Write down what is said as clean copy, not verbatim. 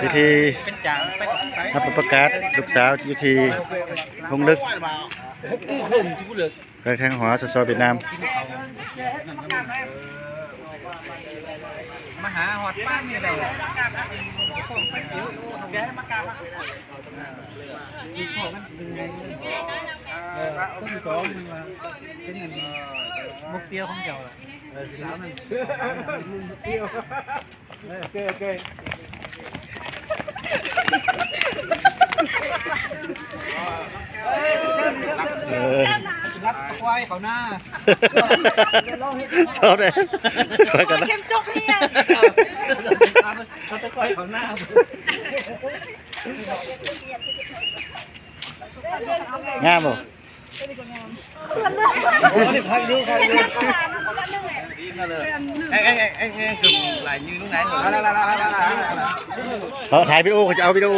พิธีรับประกาศลูกสาวอยู่ที่พงลึกไปทางหัวสสเวียดนามมาหาหอดบ้านนี่เราต้องสองเป็นเงินมุกเตี้ยวของเจ้าล่ะแล้วนั่นเตี้ยวโอเครับตะไคร้เขาหน้าชอบเลยไปกันนะเข้มจกเนี่ยรับตะไคร้เขาหน้างามบ่กึ่งหลายยืนตรงไหนเหรอเขาถ่ายวิดีโอเขาจะเอาวิดีโอ